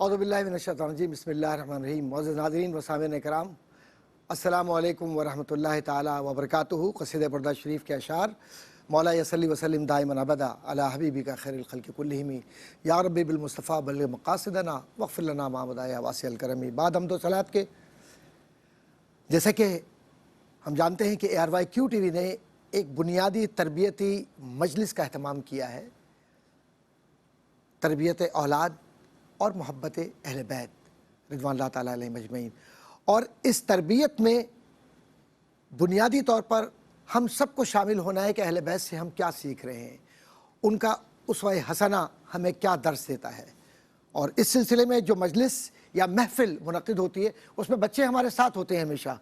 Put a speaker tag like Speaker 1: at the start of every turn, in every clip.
Speaker 1: اعوذ باللہ من الشیطان الرجیم بسم اللہ الرحمن الرحیم۔ معزز ناظرین و سامعین کرام، السلام علیکم ورحمۃ اللہ تعالیٰ وبرکاتہ۔ قصیدہ پردہ شریف کے اشعار: مولا صلی وسلم دائما ابدا علی حبیبک خیر الخلق کلہم یا ربی بالمصطفیٰ بلغ مقاصدنا واغفر لنا ما مضی یا واسع الکرم۔ بعد حمد و صلوات کے، جیسا کہ ہم جانتے ہیں کہ ARYQ TV نے ایک بنیادی تربیتی مجلس کا اہتمام کیا ہے، تربیت اولاد اور محبت اہل بیت رضوان اللہ تعالیٰ علیہم اجمعین۔ اور اس تربیت میں بنیادی طور پر ہم سب کو شامل ہونا ہے کہ اہل بیت سے ہم کیا سیکھ رہے ہیں، ان کا اسوہ حسنہ ہمیں کیا درس دیتا ہے۔ اور اس سلسلے میں جو مجلس یا محفل منعقد ہوتی ہے اس میں بچے ہمارے ساتھ ہوتے ہیں ہمیشہ۔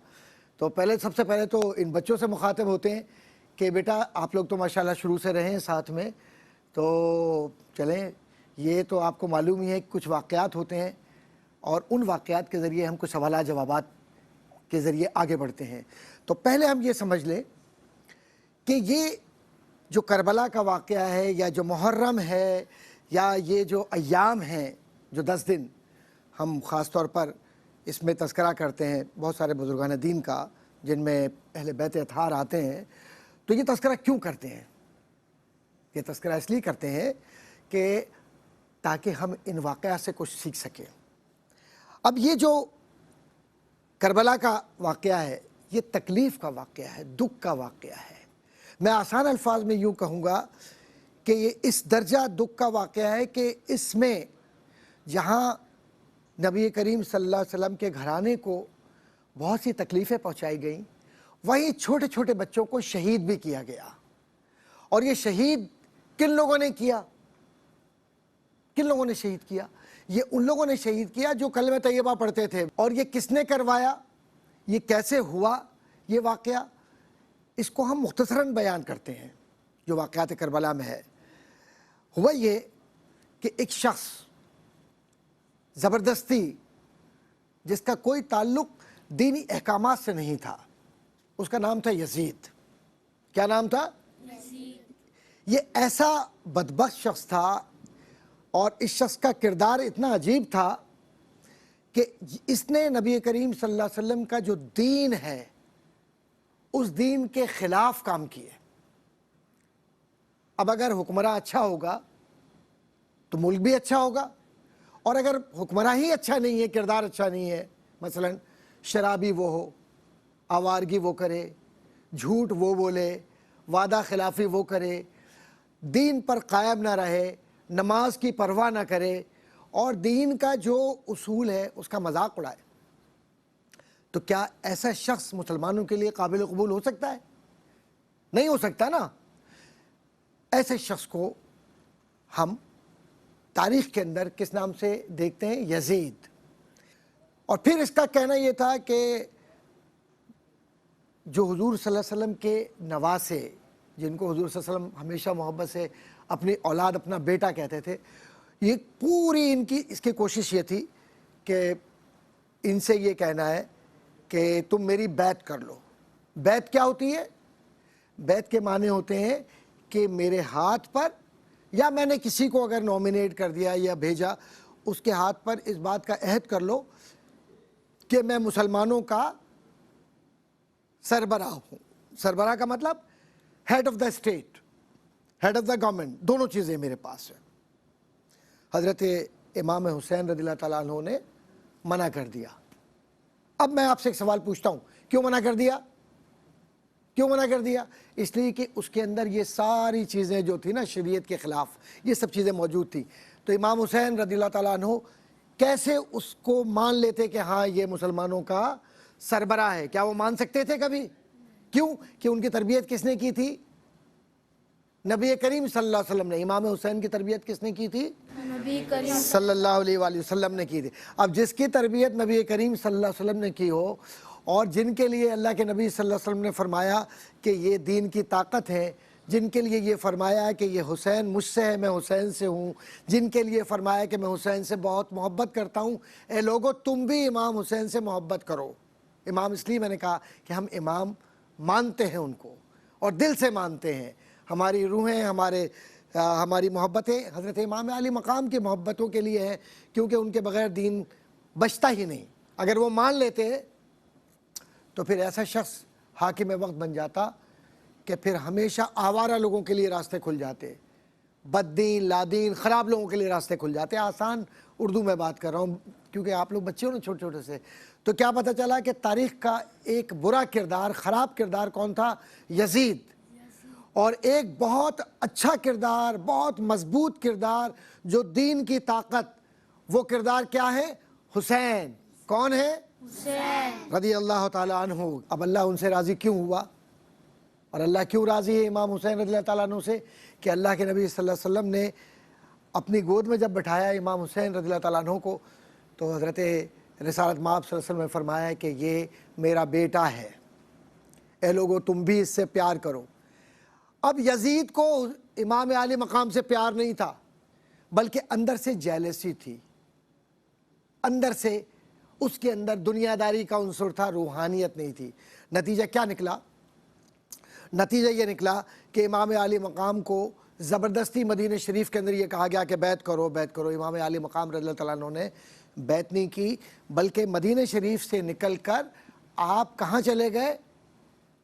Speaker 1: تو سب سے پہلے تو ان بچوں سے مخاطب ہوتے ہیں کہ بیٹا آپ لوگ تو ماشاءاللہ شروع سے رہے ہیں ساتھ میں، تو چلیں، یہ تو آپ کو معلوم ہی ہے کہ کچھ واقعات ہوتے ہیں اور ان واقعات کے ذریعے ہم کچھ سوالات جوابات کے ذریعے آگے بڑھتے ہیں۔ تو پہلے ہم یہ سمجھ لیں کہ یہ جو کربلا کا واقعہ ہے یا جو محرم ہے یا یہ جو ایام ہیں، جو 10 دن ہم خاص طور پر اس میں تذکرہ کرتے ہیں بہت سارے بزرگان دین کا، جن میں اہل بیت اطہار آتے ہیں، تو یہ تذکرہ کیوں کرتے ہیں؟ یہ تذکرہ اس لیے کرتے ہیں کہ تاکہ ہم ان واقعات سے کچھ سیکھ سکیں۔ اب یہ جو کربلا کا واقعہ ہے یہ تکلیف کا واقعہ ہے، دکھ کا واقعہ ہے۔ میں آسان الفاظ میں یوں کہوں گا کہ یہ اس درجہ دکھ کا واقعہ ہے کہ اس میں جہاں نبی کریم صلی اللہ علیہ وسلم کے گھرانے کو بہت سی تکلیفیں پہنچائی گئیں، وہیں چھوٹے چھوٹے بچوں کو شہید بھی کیا گیا۔ اور یہ شہید کن لوگوں نے کیا؟ کن لوگوں نے شہید کیا؟ یہ ان لوگوں نے شہید کیا جو کلمہ طیبہ پڑھتے تھے۔ اور یہ کس نے کروایا، یہ کیسے ہوا یہ واقعہ، اس کو ہم مختصراً بیان کرتے ہیں جو واقعات کربلا میں ہے۔ ہوا یہ کہ ایک شخص زبردستی، جس کا کوئی تعلق دینی احکامات سے نہیں تھا، اس کا نام تھا یزید۔ کیا نام تھا؟ یزید۔ یہ ایسا بدبخت شخص تھا اور اس شخص کا کردار اتنا عجیب تھا کہ اس نے نبی کریم صلی اللہ علیہ وسلم کا جو دین ہے اس دین کے خلاف کام کیے۔ اب اگر حکمراں اچھا ہوگا تو ملک بھی اچھا ہوگا، اور اگر حکمراں ہی اچھا نہیں ہے، کردار اچھا نہیں ہے، مثلا شرابی وہ ہو، آوارگی وہ کرے، جھوٹ وہ بولے، وعدہ خلافی وہ کرے، دین پر قائم نہ رہے، نماز کی پرواہ نہ کرے اور دین کا جو اصول ہے اس کا مذاق اڑائے، تو کیا ایسا شخص مسلمانوں کے لیے قابل قبول ہو سکتا ہے؟ نہیں ہو سکتا نا۔ ایسے شخص کو ہم تاریخ کے اندر کس نام سے دیکھتے ہیں؟ یزید۔ اور پھر اس کا کہنا یہ تھا کہ جو حضور صلی اللہ علیہ وسلم کے نواسے، جن کو حضور صلی اللہ علیہ وسلم ہمیشہ محبت سے اپنی اولاد، اپنا بیٹا کہتے تھے، یہ پوری ان کی اس کی کوشش یہ تھی کہ ان سے یہ کہنا ہے کہ تم میری بیعت کر لو۔ بیعت کیا ہوتی ہے؟ بیعت کے معنی ہوتے ہیں کہ میرے ہاتھ پر، یا میں نے کسی کو اگر نومینیٹ کر دیا یا بھیجا، اس کے ہاتھ پر اس بات کا عہد کر لو کہ میں مسلمانوں کا سربراہ ہوں۔ سربراہ کا مطلب head of the state, head of the government, دونوں چیزیں میرے پاس ہیں۔ حضرت امام حسین رضی اللہ تعالیٰ عنہ نے منع کر دیا۔ اب میں آپ سے ایک سوال پوچھتا ہوں، کیوں منع کر دیا؟ کیوں منع کر دیا؟ اس لیے کہ اس کے اندر یہ ساری چیزیں جو تھی نا شریعت کے خلاف، یہ سب چیزیں موجود تھیں۔ تو امام حسین رضی اللہ تعالیٰ عنہ کیسے اس کو مان لیتے کہ ہاں یہ مسلمانوں کا سربراہ ہے؟ کیا وہ مان سکتے تھے کبھی؟ کیوں؟ کہ ان کی تربیت کس نے کی تھی؟ نبی کریم صلی اللہ علیہ وسلم نے۔ امام حسین کی تربیت کس نے کی تھی؟ نبی کریم صلی اللہ علیہ وآلہ وسلم نے کی تھی۔ اب جس کی تربیت نبی کریم صلی اللہ علیہ وسلم نے کی ہو، اور جن کے لیے اللہ کے نبی صلی اللہ علیہ وسلم نے فرمایا کہ یہ دین کی طاقت ہے، جن کے لیے یہ فرمایا کہ یہ حسین مجھ سے ہے، میں حسین سے ہوں، جن کے لیے فرمایا کہ میں حسین سے بہت محبت کرتا ہوں، اے لوگو تم بھی امام حسین سے محبت کرو۔ امام اس لیے میں نے کہا کہ ہم امام مانتے ہیں ان کو اور دل سے مانتے ہیں، ہماری روحیں، ہمارے ہماری محبتیں حضرت امام علی مقام کی محبتوں کے لیے ہیں، کیونکہ ان کے بغیر دین بچتا ہی نہیں۔ اگر وہ مان لیتے تو پھر ایسا شخص حاکم وقت بن جاتا کہ پھر ہمیشہ آوارہ لوگوں کے لیے راستے کھل جاتے، بد دین لادین خراب لوگوں کے لیے راستے کھل جاتے۔ آسان اردو میں بات کر رہا ہوں کیونکہ آپ لوگ بچے ہو نا چھوٹے چھوٹے سے۔ تو کیا پتہ چلا کہ تاریخ کا ایک برا کردار، خراب کردار کون تھا؟ یزید۔ اور ایک بہت اچھا کردار، بہت مضبوط کردار جو دین کی طاقت، وہ کردار کیا ہے؟ حسین۔ کون ہے؟ حسین رضی اللہ تعالیٰ عنہ۔ اب اللہ ان سے راضی کیوں ہوا؟ اور اللہ کیوں راضی ہے امام حسین رضی اللہ تعالیٰ عنہ سے؟ کہ اللہ کے نبی صلی اللہ علیہ وسلم نے اپنی گود میں جب بٹھایا امام حسین رضی اللہ تعالیٰ عنہ کو، تو حضرت رسالت مآب صلی اللہ علیہ وسلم نے فرمایا کہ یہ میرا بیٹا ہے، اے لوگو تم بھی اس سے پیار کرو۔ اب یزید کو امام علی مقام سے پیار نہیں تھا، بلکہ اندر سے جیلسی تھی، اندر سے اس کے اندر دنیا داری کا عنصر تھا، روحانیت نہیں تھی۔ نتیجہ کیا نکلا؟ نتیجہ یہ نکلا کہ امام علی مقام کو زبردستی مدینہ شریف کے اندر یہ کہا گیا کہ بیعت کرو بیعت کرو۔ امام علی مقام رضی اللہ تعالیٰ عنہ نے بیعت نہیں کی، بلکہ مدینہ شریف سے نکل کر آپ کہاں چلے گئے؟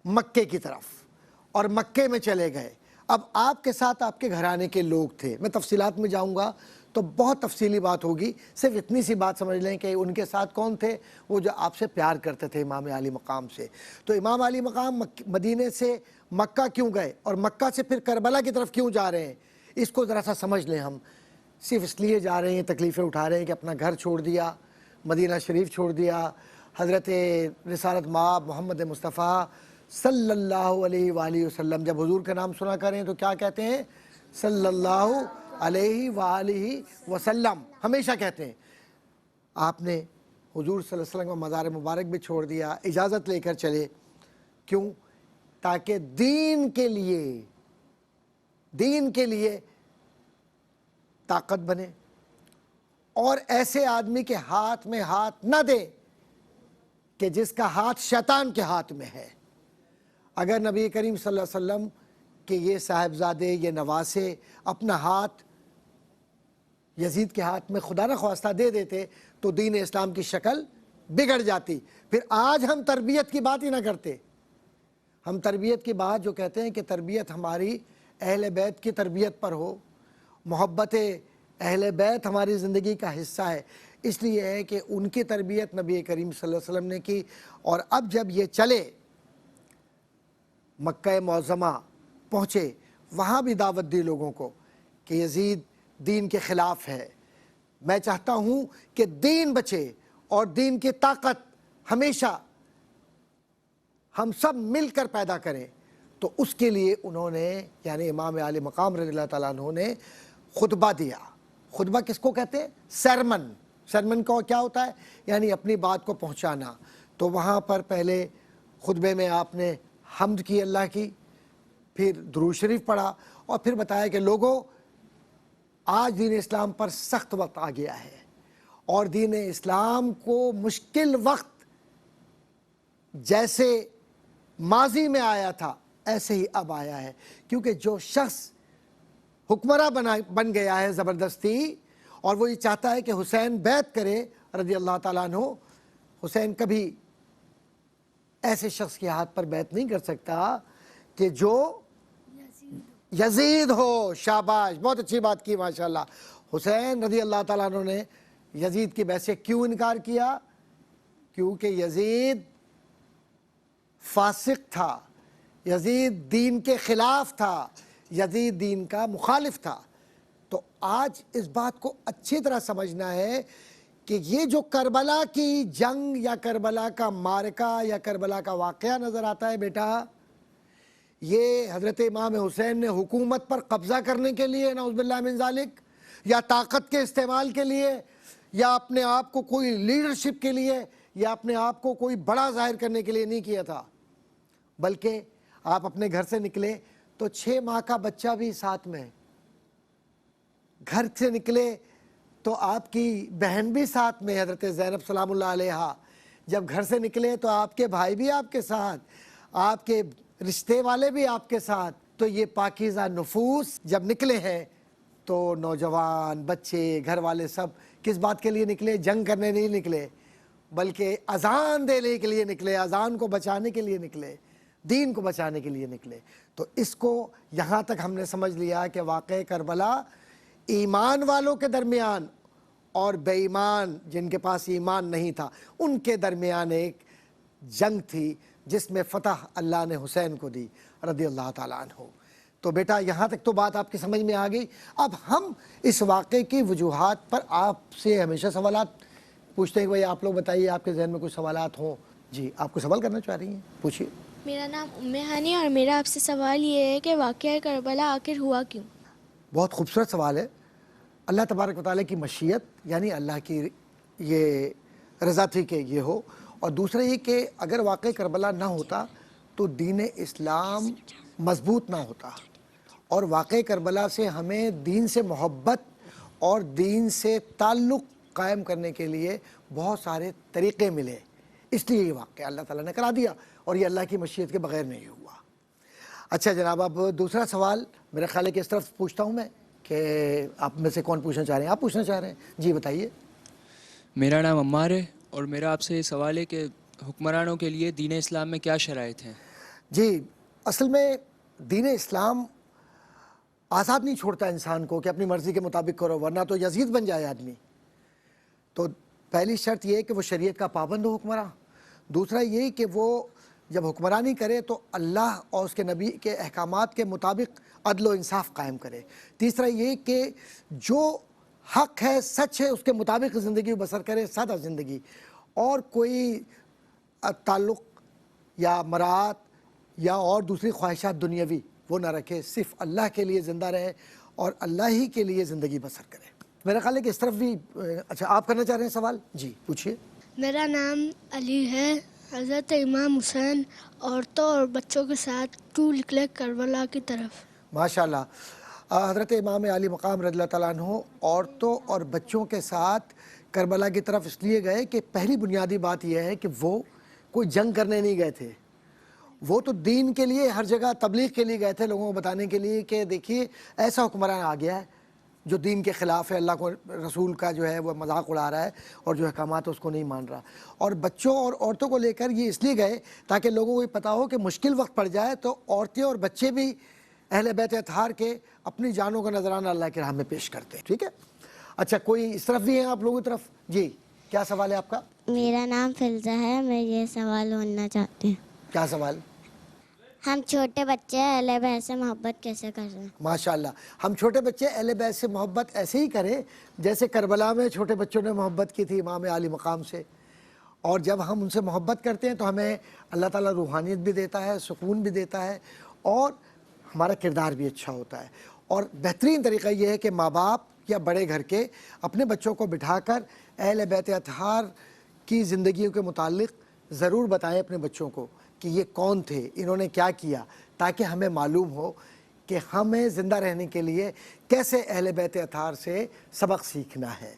Speaker 1: مکے کی طرف، اور مکے میں چلے گئے۔ اب آپ کے ساتھ آپ کے گھرانے کے لوگ تھے، میں تفصیلات میں جاؤں گا تو بہت تفصیلی بات ہوگی، صرف اتنی سی بات سمجھ لیں کہ ان کے ساتھ کون تھے؟ وہ جو آپ سے پیار کرتے تھے امام علی مقام سے۔ تو امام علی مقام مدینے سے مکہ کیوں گئے اور مکہ سے پھر کربلا کی طرف کیوں جا رہے ہیں؟ اس کو ذرا سا سمجھ لیں ہم۔ صرف اس لیے جا رہے ہیں، تکلیفیں اٹھا رہے ہیں کہ اپنا گھر چھوڑ دیا، مدینہ شریف چھوڑ دیا، حضرت رسالت مآب محمد مصطفیٰ صلی اللہ علیہ وآلہ وسلم، جب حضور کا نام سنا کریں تو کیا کہتے ہیں؟ صلی اللہ علیہ وآلہ وسلم، ہمیشہ کہتے ہیں۔ آپ نے حضور صلی اللہ علیہ وسلم کا مزار مبارک بھی چھوڑ دیا، اجازت لے کر چلے۔ کیوں؟ تاکہ دین کے لیے طاقت بنے، اور ایسے آدمی کے ہاتھ میں ہاتھ نہ دے کہ جس کا ہاتھ شیطان کے ہاتھ میں ہے۔ اگر نبی کریم صلی اللہ علیہ وسلم کہ یہ صاحبزادے، یہ نواسے اپنا ہاتھ یزید کے ہاتھ میں خدا نخواستہ دے دیتے تو دین اسلام کی شکل بگڑ جاتی۔ پھر آج ہم تربیت کی بات ہی نہ کرتے، ہم تربیت کی بات جو کہتے ہیں کہ تربیت ہماری اہل بیت کی تربیت پر ہو، محبت اہل بیت ہماری زندگی کا حصہ ہے، اس لیے ہے کہ ان کی تربیت نبی کریم صلی اللہ علیہ وسلم نے کی۔ اور اب جب یہ چلے مکہ معظمہ پہنچے، وہاں بھی دعوت دی لوگوں کو کہ یزید دین کے خلاف ہے، میں چاہتا ہوں کہ دین بچے اور دین کی طاقت ہمیشہ ہم سب مل کر پیدا کریں۔ تو اس کے لیے انہوں نے، یعنی امام علی مقام رضی اللہ تعالیٰ عنہ نے خطبہ دیا۔ خطبہ کس کو کہتے ہیں؟ سرمن۔ سرمن کو کیا ہوتا ہے؟ یعنی اپنی بات کو پہنچانا۔ تو وہاں پر پہلے خطبے میں آپ نے حمد کی اللہ کی، پھر درود شریف پڑھا، اور پھر بتایا کہ لوگوں آج دین اسلام پر سخت وقت آ گیا ہے، اور دین اسلام کو مشکل وقت جیسے ماضی میں آیا تھا ایسے ہی اب آیا ہے، کیونکہ جو شخص حکمراں بن گیا ہے زبردستی، اور وہ یہ چاہتا ہے کہ حسین بیعت کرے رضی اللہ تعالیٰ عنہ، حسین کبھی ایسے شخص کے ہاتھ پر بیعت نہیں کر سکتا کہ جو یزید ہو۔ شاباش، بہت اچھی بات کی ماشاءاللہ۔ حسین رضی اللہ تعالیٰ عنہ نے یزید کی بیعت سے کیوں انکار کیا؟ کیونکہ یزید فاسق تھا، یزید دین کے خلاف تھا، یزید دین کا مخالف تھا۔ تو آج اس بات کو اچھی طرح سمجھنا ہے کہ یہ جو کربلا کی جنگ یا کربلا کا معرکہ یا کربلا کا واقعہ نظر آتا ہے بیٹا، یہ حضرت امام حسین نے حکومت پر قبضہ کرنے کے لیے، نعوذ باللہ من ذالک، یا طاقت کے استعمال کے لیے، یا اپنے آپ کو کوئی لیڈرشپ کے لیے، یا اپنے آپ کو کوئی بڑا ظاہر کرنے کے لیے نہیں کیا تھا، بلکہ آپ اپنے گھر سے نکلے تو 6 ماہ کا بچہ بھی ساتھ میں، گھر سے نکلے تو آپ کی بہن بھی ساتھ میں، حضرت زینب سلام اللہ علیہا، جب گھر سے نکلے تو آپ کے بھائی بھی آپ کے ساتھ، آپ کے رشتے والے بھی آپ کے ساتھ، تو یہ پاکیزہ نفوس جب نکلے ہیں تو نوجوان بچے گھر والے سب کس بات کے لیے نکلے؟ جنگ کرنے نہیں نکلے بلکہ اذان دینے کے لیے نکلے، اذان کو بچانے کے لیے نکلے، دین کو بچانے کے لیے نکلے۔ تو اس کو یہاں تک ہم نے سمجھ لیا کہ واقعہ کربلا ایمان والوں کے درمیان اور بے ایمان جن کے پاس ایمان نہیں تھا ان کے درمیان ایک جنگ تھی جس میں فتح اللہ نے حسین کو دی رضی اللہ تعالیٰ عنہ۔ تو بیٹا یہاں تک تو بات آپ کی سمجھ میں آ گئی۔ اب ہم اس واقعے کی وجوہات پر آپ سے ہمیشہ سوالات پوچھتے ہیں کہ بھائی آپ لوگ بتائیے آپ کے ذہن میں کچھ سوالات ہوں۔ جی آپ کو سوال کرنا چاہ رہی ہیں، پوچھیے۔
Speaker 2: میرا نام ام ہانی اور میرا آپ سے سوال یہ ہے کہ واقعہ کربلا آخر ہوا کیوں؟
Speaker 1: بہت خوبصورت سوال ہے۔ اللہ تبارک و تعالیٰ کی مشیت یعنی اللہ کی یہ رضا تھی کہ یہ ہو، اور دوسرا یہ کہ اگر واقعہ کربلا نہ ہوتا تو دین اسلام مضبوط نہ ہوتا، اور واقعہ کربلا سے ہمیں دین سے محبت اور دین سے تعلق قائم کرنے کے لیے بہت سارے طریقے ملے، اس لیے یہ واقعہ اللہ تعالیٰ نے کرا دیا، اور یہ اللہ کی مشیت کے بغیر نہیں ہوا۔ اچھا جناب، اب دوسرا سوال میرے خیال ہے کہ اس طرف پوچھتا ہوں میں کہ آپ میں سے کون پوچھنا چاہ رہے ہیں؟ آپ پوچھنا چاہ رہے ہیں؟ جی بتائیے۔
Speaker 3: میرا نام عمار ہے اور میرا آپ سے یہ سوال ہے کہ حکمرانوں کے لیے دین اسلام میں کیا شرائط ہیں؟
Speaker 1: جی اصل میں دین اسلام آزاد نہیں چھوڑتا انسان کو کہ اپنی مرضی کے مطابق کرو، ورنہ تو یزید بن جائے آدمی۔ تو پہلی شرط یہ ہے کہ وہ شریعت کا پابند ہو حکمراں، دوسرا یہ کہ وہ جب حکمرانی کرے تو اللہ اور اس کے نبی کے احکامات کے مطابق عدل و انصاف قائم کرے، تیسرا یہ کہ جو حق ہے سچ ہے اس کے مطابق زندگی بسر کرے، سادہ زندگی، اور کوئی تعلق یا مراعات یا اور دوسری خواہشات دنیاوی وہ نہ رکھے، صرف اللہ کے لیے زندہ رہے اور اللہ ہی کے لیے زندگی بسر کرے۔ میرا خیال ہے کہ اس طرف بھی اچھا آپ کرنا چاہ رہے ہیں سوال؟ جی پوچھیے۔
Speaker 4: میرا نام علی ہے۔ حضرت امام حسین عورتوں اور بچوں کے ساتھ کیوں نکلے کربلا کی طرف؟
Speaker 1: ماشاءاللہ، حضرت امام علی مقام رضی اللہ تعالیٰ عنہ عورتوں اور بچوں کے ساتھ کربلا کی طرف اس لیے گئے کہ پہلی بنیادی بات یہ ہے کہ وہ کوئی جنگ کرنے نہیں گئے تھے، وہ تو دین کے لیے ہر جگہ تبلیغ کے لیے گئے تھے، لوگوں کو بتانے کے لیے کہ دیکھیے ایسا حکمران آ گیا ہے جو دین کے خلاف ہے، اللہ کو رسول کا جو ہے وہ مذاق اڑا رہا ہے اور جو احکامات اس کو نہیں مان رہا۔ اور بچوں اور عورتوں کو لے کر یہ اس لیے گئے تاکہ لوگوں کو یہ پتہ ہو کہ مشکل وقت پڑ جائے تو عورتیں اور بچے بھی اہل بیت اطہار کے اپنی جانوں کا نذرانہ اللہ کے راہ میں پیش کرتے ہیں۔ ٹھیک ہے، اچھا کوئی اس طرف بھی ہیں آپ لوگوں کی طرف؟ جی کیا سوال ہے آپ کا؟
Speaker 5: میرا نام فلزہ ہے، میں یہ سوال ہونا چاہتی ہوں۔
Speaker 1: کیا سوال؟
Speaker 5: ہم چھوٹے بچے اہل بیت سے محبت کیسے کر رہے ہیں؟
Speaker 1: ماشاءاللہ، ہم چھوٹے بچے اہل بیت سے محبت ایسے ہی کریں جیسے کربلا میں چھوٹے بچوں نے محبت کی تھی امام علی مقام سے، اور جب ہم ان سے محبت کرتے ہیں تو ہمیں اللہ تعالیٰ روحانیت بھی دیتا ہے، سکون بھی دیتا ہے، اور ہمارا کردار بھی اچھا ہوتا ہے۔ اور بہترین طریقہ یہ ہے کہ ماں باپ یا بڑے گھر کے اپنے بچوں کو بٹھا کر اہل بیت اطہار کی زندگیوں کے متعلق ضرور بتائیں اپنے بچوں کو کہ یہ کون تھے، انہوں نے کیا کیا، تاکہ ہمیں معلوم ہو کہ ہمیں زندہ رہنے کے لیے کیسے اہل بیت اطہار سے سبق سیکھنا ہے۔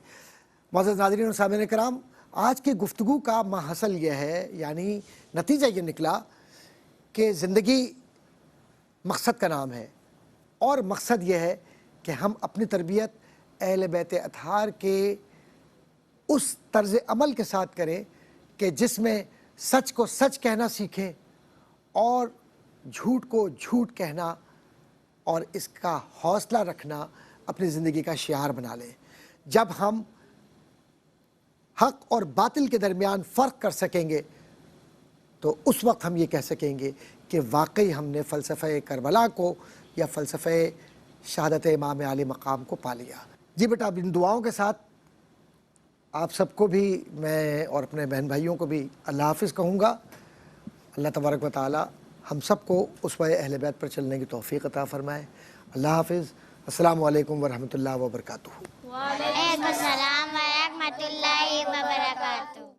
Speaker 1: معزز ناظرین و سامعین کرام، آج کی گفتگو کا ماحصل یہ ہے، یعنی نتیجہ یہ نکلا کہ زندگی مقصد کا نام ہے، اور مقصد یہ ہے کہ ہم اپنی تربیت اہل بیت اطہار کے اس طرز عمل کے ساتھ کریں کہ جس میں سچ کو سچ کہنا سیکھیں اور جھوٹ کو جھوٹ کہنا اور اس کا حوصلہ رکھنا اپنی زندگی کا شعار بنا لیں۔ جب ہم حق اور باطل کے درمیان فرق کر سکیں گے تو اس وقت ہم یہ کہہ سکیں گے کہ واقعی ہم نے فلسفہ کربلا کو یا فلسفہ شہادت امام علی مقام کو پا لیا۔ جی بیٹا، اب ان دعاؤں کے ساتھ آپ سب کو بھی میں اور اپنے بہن بھائیوں کو بھی اللہ حافظ کہوں گا۔ اللہ تبارک و تعالی ہم سب کو اسوہ اہل بیت پر چلنے کی توفیق عطا فرمائے۔ اللہ حافظ۔ السلام علیکم ورحمۃ اللہ وبرکاتہ۔
Speaker 5: وعلیکم السلام ورحمۃ اللہ وبرکاتہ۔